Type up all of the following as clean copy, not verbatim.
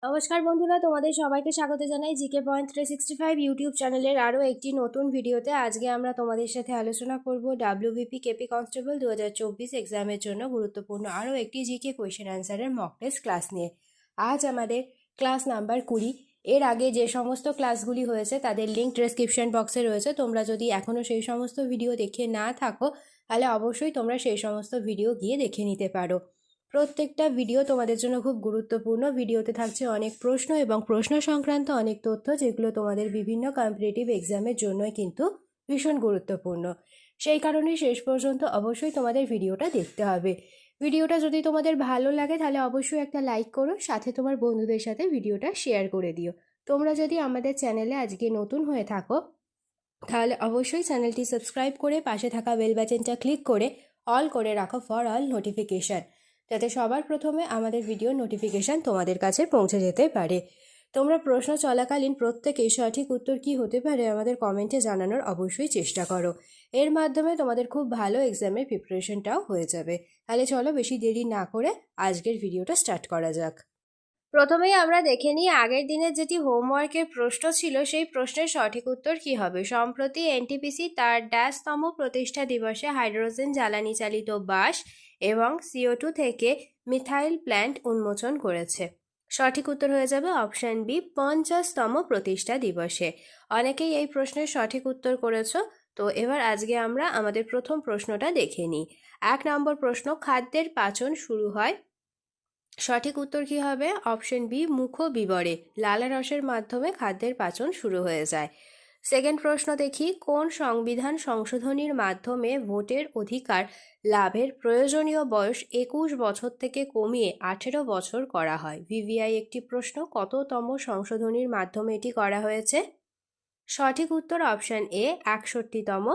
নমস্কার বন্ধুরা, তোমাদের সবাইকে স্বাগত জানাই জিকে পয়েন্ট 365 ইউটিউব চ্যানেলের আরও একটি নতুন ভিডিওতে। আজকে আমরা তোমাদের সাথে আলোচনা করব ডাব্লিউবিপি কেপি কনস্টেবল 2024 এক্সামের জন্য গুরুত্বপূর্ণ আরও একটি জিকে কোয়েশ্চেন অ্যান্সারের মক টেস্ট ক্লাস নিয়ে। আজ আমাদের ক্লাস নাম্বার 20। এর আগে যে সমস্ত ক্লাসগুলি হয়েছে তাদের লিঙ্ক ডেসক্রিপশন বক্সে রয়েছে। তোমরা যদি এখনও সেই সমস্ত ভিডিও দেখে না থাকো তাহলে অবশ্যই তোমরা সেই সমস্ত ভিডিও গিয়ে দেখে নিতে পারো। প্রত্যেকটা ভিডিও তোমাদের জন্য খুব গুরুত্বপূর্ণ। ভিডিওতে থাকছে অনেক প্রশ্ন এবং প্রশ্ন সংক্রান্ত অনেক তথ্য, যেগুলো তোমাদের বিভিন্ন কম্পিটিটিভ এক্সামের জন্য কিন্তু ভীষণ গুরুত্বপূর্ণ। সেই কারণে শেষ পর্যন্ত অবশ্যই তোমাদের ভিডিওটা দেখতে হবে। ভিডিওটা যদি তোমাদের ভালো লাগে তাহলে অবশ্যই একটা লাইক করো, সাথে তোমার বন্ধুদের সাথে ভিডিওটা শেয়ার করে দিও। তোমরা যদি আমাদের চ্যানেলে আজকে নতুন হয়ে থাকো তাহলে অবশ্যই চ্যানেলটি সাবস্ক্রাইব করে পাশে থাকা বেল বাটনটা ক্লিক করে অল করে রাখো ফর অল নোটিফিকেশান, যাতে সবার প্রথমে আমাদের ভিডিও নোটিফিকেশান তোমাদের কাছে পৌঁছে যেতে পারে। তোমরা প্রশ্ন চলাকালীন প্রত্যেকেই সঠিক উত্তর কী হতে পারে আমাদের কমেন্টে জানানোর অবশ্যই চেষ্টা করো। এর মাধ্যমে তোমাদের খুব ভালো এক্সামের প্রিপারেশনটাও হয়ে যাবে। তাহলে চলো বেশি দেরি না করে আজকের ভিডিওটা স্টার্ট করা যাক। প্রথমেই আমরা দেখে নিই আগের দিনের যেটি হোমওয়ার্কের প্রশ্ন ছিল সেই প্রশ্নের সঠিক উত্তর কি হবে। সম্প্রতি এনটিপিসি তার ড্যাশতম প্রতিষ্ঠা দিবসে হাইড্রোজেন জ্বালানি চালিত বাস এবং CO2 থেকে মিথাইল প্ল্যান্ট উন্মোচন করেছে। সঠিক উত্তর হয়ে যাবে অপশান বি, 50তম প্রতিষ্ঠা দিবসে। অনেকেই এই প্রশ্নের সঠিক উত্তর করেছো। তো এবার আজকে আমরা আমাদের প্রথম প্রশ্নটা দেখে নিই। 1 নম্বর প্রশ্ন, খাদ্যের পাচন শুরু হয়। সঠিক উত্তর কি হবে? অপশন বি, মুখ বিবরে। লালা রসের মাধ্যমে খাদ্যের পাচন শুরু হয়ে যায়। সেকেন্ড প্রশ্ন দেখি, কোন সংবিধান সংশোধনীর মাধ্যমে ভোটের অধিকার লাভের প্রয়োজনীয় বয়স 21 বছর থেকে কমিয়ে 18 বছর করা হয়? ভিভিআই একটি প্রশ্ন, কততম সংশোধনীর মাধ্যমে এটি করা হয়েছে? সঠিক উত্তর অপশন এ, 61তম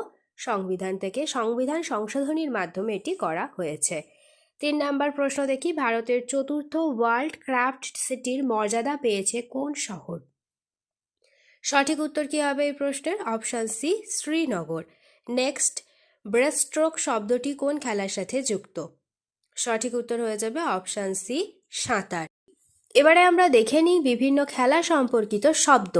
সংবিধান থেকে সংবিধান সংশোধনীর মাধ্যমে এটি করা হয়েছে। 3 নম্বর প্রশ্ন দেখি, ভারতের চতুর্থ ওয়ার্ল্ড ক্রাফট সিটির মর্যাদা পেয়েছে কোন শহর? সঠিক উত্তর কি হবে এই প্রশ্নের? Option C, Srinagar. Next, breaststroke শব্দটি কোন খেলার সাথে যুক্ত? সঠিক উত্তর হয়ে যাবে অপশন সি, সাঁতার। এবারে আমরা দেখে নিই বিভিন্ন খেলা সম্পর্কিত শব্দ।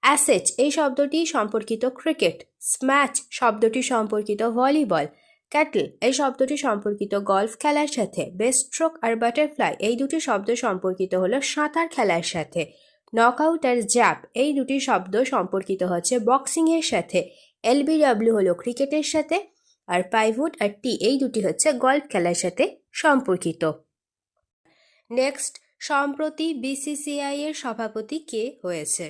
অ্যাসেজ এই শব্দটি সম্পর্কিত ক্রিকেট। স্ম্যাচ শব্দটি সম্পর্কিত ভলিবল। ক্যাটল এই শব্দটি সম্পর্কিত গলফ খেলার সাথে। বেস্টস্ট্রোক আর বাটারফ্লাই এই দুটি শব্দ সম্পর্কিত হলো সাঁতার খেলার সাথে। নকআউট আর জ্যাপ এই দুটি শব্দ সম্পর্কিত হচ্ছে বক্সিংয়ের সাথে। LBW হলো ক্রিকেটের সাথে, আর পাইভট আর টি এই দুটি হচ্ছে গলফ খেলার সাথে সম্পর্কিত। নেক্সট, সম্প্রতি BCCI এর সভাপতি কে হয়েছে?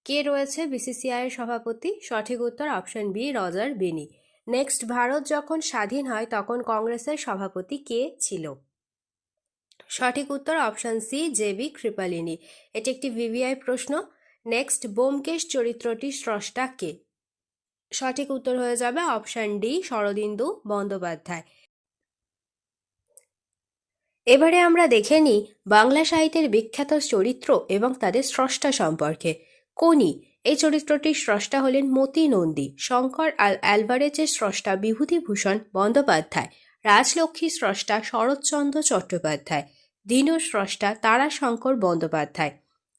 কে রয়েছে BCCI এর সভাপতি? সঠিক উত্তর অপশন বি, রজার বেনি। নেক্সট, ভারত যখন স্বাধীন হয় তখন কংগ্রেসের সভাপতি কে ছিল? সঠিক উত্তর অপশন সি, JB কৃপালিনী। এটি একটি VVI প্রশ্ন। নেক্সট, ব্যোমকেশ চরিত্রটির স্রষ্টা কে? সঠিক উত্তর হয়ে যাবে অপশন ডি, শরদিন্দু বন্দ্যোপাধ্যায়। এবারে আমরা দেখে নিই বাংলা সাহিত্যের বিখ্যাত চরিত্র এবং তাদের স্রষ্টা সম্পর্কে। কোনি এই চরিত্রটির স্রষ্টা হলেন মতি নন্দী। শঙ্কর অ্যালভারেজের স্রষ্টা বিভূতিভূষণ বন্দ্যোপাধ্যায়। রাজলক্ষ্মীর স্রষ্টা শরৎচন্দ্র চট্টোপাধ্যায়। দীনুর স্রষ্টা তারাশঙ্কর বন্দ্যোপাধ্যায়।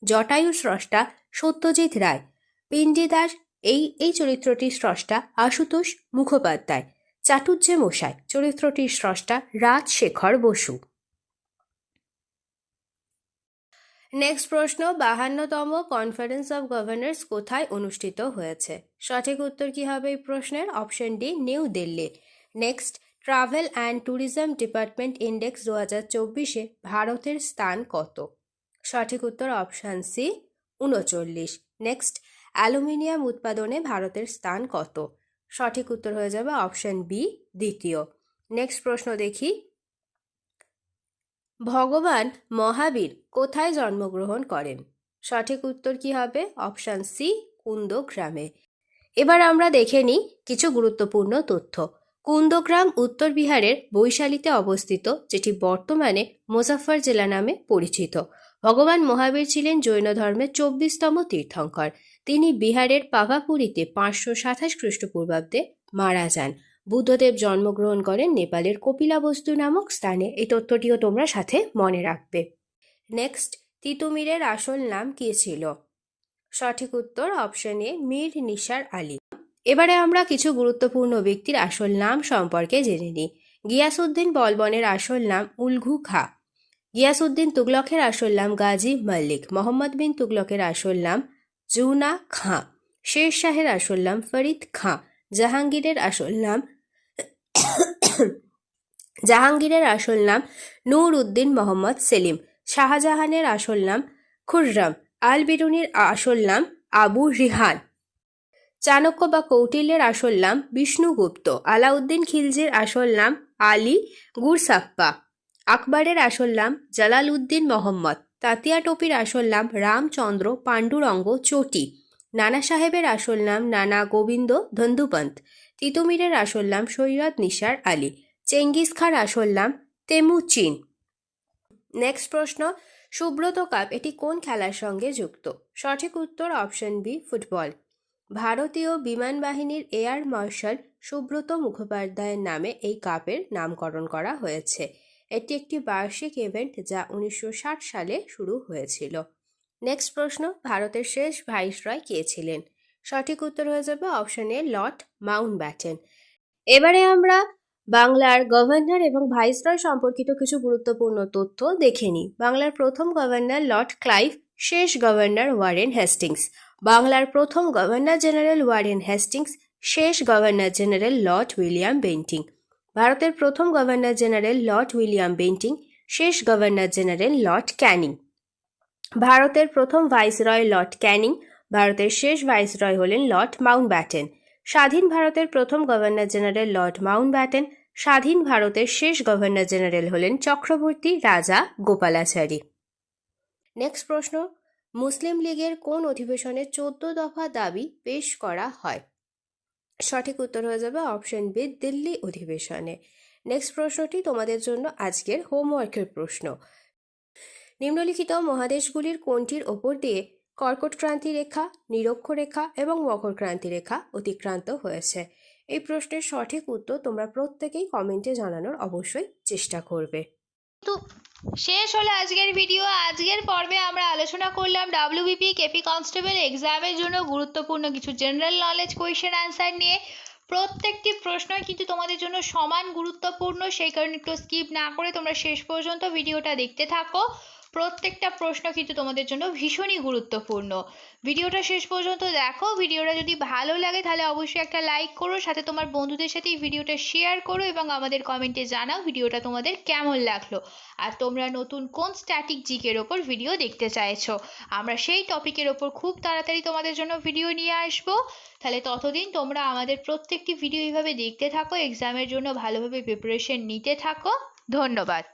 জটায়ুর স্রষ্টা সত্যজিৎ রায়। পিণ্ডি দাস এই চরিত্রটির স্রষ্টা আশুতোষ মুখোপাধ্যায়। চাটুজ্জে মশাই চরিত্রটির স্রষ্টা রাজশেখর বসু। নেক্সট প্রশ্ন, 52তম কনফারেন্স অফ গভর্নর্স কোথায় অনুষ্ঠিত হয়েছে? সঠিক উত্তর কি হবে এই প্রশ্নের? Option D, New Delhi. Next, travel and tourism department index 2024-এ ভারতের স্থান কত? সঠিক উত্তর অপশন সি, 39। নেক্সট, অ্যালুমিনিয়াম উৎপাদনে ভারতের স্থান কত? সঠিক উত্তর হয়ে যাবে অপশন বি, দ্বিতীয়। নেক্সট প্রশ্ন দেখি, ভগবান মহাবীর কোথায় জন্মগ্রহণ করেন? সঠিক উত্তর কি হবে? অপশন সি, কুন্দগ্রামে। এবার আমরা দেখে নিই কিছু গুরুত্বপূর্ণ তথ্য। কুন্দগ্রাম উত্তর বিহারের বৈশালীতে অবস্থিত, যেটি বর্তমানে মুজাফফর জেলা নামে পরিচিত। ভগবান মহাবীর ছিলেন জৈন ধর্মের 24তম তীর্থঙ্কর। তিনি বিহারের পাভাপুরীতে 527 খ্রিস্টপূর্বাব্দে মারা যান। বুদ্ধদেব জন্মগ্রহণ করেন নেপালের কপিলাবস্তু নামক স্থানে। এই তথ্যটিও তোমরা সাথে মনে রাখবে। নেক্সট, তিতুমিরের আসল নাম কী ছিল? সঠিক উত্তর অপশন এ মীর নিসার আলী। এবারে আমরা কিছু গুরুত্বপূর্ণ ব্যক্তির আসল নাম সম্পর্কে জেনে নিই। গিয়াসউদ্দিন বলবনের আসল নাম উলঘু খাঁ। গিয়াসউদ্দিন তুগলকের আসল নাম গাজী মল্লিক। মোহাম্মদ বিন তুগলকের আসল নাম জুনা খাঁ। শের শাহের আসল নাম ফরিদ খাঁ। জাহাঙ্গীরের আসল নাম নূর উদ্দিন মোহাম্মদ সেলিম। শাহজাহানের আসল নাম খুররম। আল বিরুনির আসল নাম আবু রিহান। চাণক্য বা কৌটিল্যের আসল নাম বিষ্ণুগুপ্ত। আলাউদ্দিন খিলজির আসল নাম আলী গুরসাপ্পা। আকবরের আসল নাম জালাল উদ্দিন মোহাম্মদ। তাতিয়া টোপির আসল নাম রামচন্দ্র পাণ্ডুরঙ্গ চটি। নানা সাহেবের আসল নাম নানা গোবিন্দ ধন্দুপন্ত। তিতুমিরের আসল নাম সৈয়দ নিসার আলী। চেঙ্গিস খাঁর আসল নাম তেমুচিন। নেক্সট প্রশ্ন, সুব্রত কাপ এটি কোন খেলার সঙ্গে যুক্ত? সঠিক উত্তর অপশন বি ফুটবল। ভারতীয় বিমান বাহিনীর এয়ার মার্শাল সুব্রত মুখোপাধ্যায়ের নামে এই কাপের নামকরণ করা হয়েছে। এটি একটি বার্ষিক ইভেন্ট যা 1960 সালে শুরু হয়েছিল। নেক্সট প্রশ্ন, ভারতের শেষ ভাইসরয় কে ছিলেন? সঠিক উত্তর হয়ে যাবে অপশন এ লর্ড মাউন্টব্যাটেন। এবারে আমরা বাংলার গভর্নর এবং ভাইসরয় সম্পর্কিত কিছু গুরুত্বপূর্ণ তথ্য দেখে নিই। বাংলার প্রথম গভর্নর লর্ড ক্লাইভ, শেষ গভর্নর ওয়ারেন হেস্টিংস। বাংলার প্রথম গভর্নর জেনারেল ওয়ারেন হেস্টিংস, শেষ governor general Lord William Bentinck. ভারতের প্রথম governor general Lord William Bentinck, শেষ গভর্নর জেনারেল লর্ড ক্যানিং। ভারতের প্রথম ভাইসরয় লর্ড ক্যানিং, ভারতের শেষ ভাইসরয় হলেন লর্ড মাউন্টব্যাটেন। স্বাধীন ভারতের প্রথম গভর্নর জেনারেল লর্ড মাউন্টব্যাটেন, স্বাধীন ভারতের শেষ গভর্নর জেনারেল হলেন চক্রবর্তী রাজা গোপালাচারী। নেক্সট প্রশ্ন, মুসলিম লীগের কোন অধিবেশনে 14 দফা দাবি পেশ করা হয়? সঠিক উত্তর হয়ে যাবে অপশন বি দিল্লি অধিবেশনে। নেক্সট প্রশ্নটি তোমাদের জন্য আজকের হোমওয়ার্কের প্রশ্ন। নিম্নলিখিত মহাদেশগুলির কোনটির ওপর দিয়ে কর্কট ক্রান্তি রেখা, নিরক্ষরেখা এবং মকর ক্রান্তি রেখা অতিক্রান্ত হয়েছে? এই প্রশ্নের সঠিক উত্তর তোমরা প্রত্যেকেই কমেন্টে জানানোর অবশ্যই চেষ্টা করবে। তো শেষ হলো আজকের ভিডিও। আজকের পর্বে আমরা আলোচনা করলাম ডাব্লিউবিপি কেপি কনস্টেবল এক্সামের জন্য গুরুত্বপূর্ণ কিছু জেনারেল নলেজ কোয়েশ্চেন অ্যান্সার নিয়ে। প্রত্যেকটি প্রশ্নই কিন্তু তোমাদের জন্য সমান গুরুত্বপূর্ণ, সেই কারণে একটু স্কিপ না করে তোমরা শেষ পর্যন্ত ভিডিওটা দেখতে থাকো। প্রত্যেকটা প্রশ্ন কিন্তু তোমাদের জন্য ভীষণই গুরুত্বপূর্ণ। ভিডিওটা শেষ পর্যন্ত দেখো। ভিডিওটা যদি ভালো লাগে তাহলে অবশ্যই একটা লাইক করো, সাথে তোমার বন্ধুদের সাথে এই ভিডিওটা শেয়ার করো এবং আমাদের কমেন্টে জানাও ভিডিওটা তোমাদের কেমন লাগলো আর তোমরা নতুন কোন স্ট্যাটিক জিকের ওপর ভিডিও দেখতে চাইছো। আমরা সেই টপিকের ওপর খুব তাড়াতাড়ি তোমাদের জন্য ভিডিও নিয়ে আসবো। তাহলে ততদিন তোমরা আমাদের প্রত্যেকটি ভিডিও এইভাবে দেখতে থাকো, এক্সামের জন্য ভালোভাবে প্রিপারেশন নিতে থাকো। ধন্যবাদ।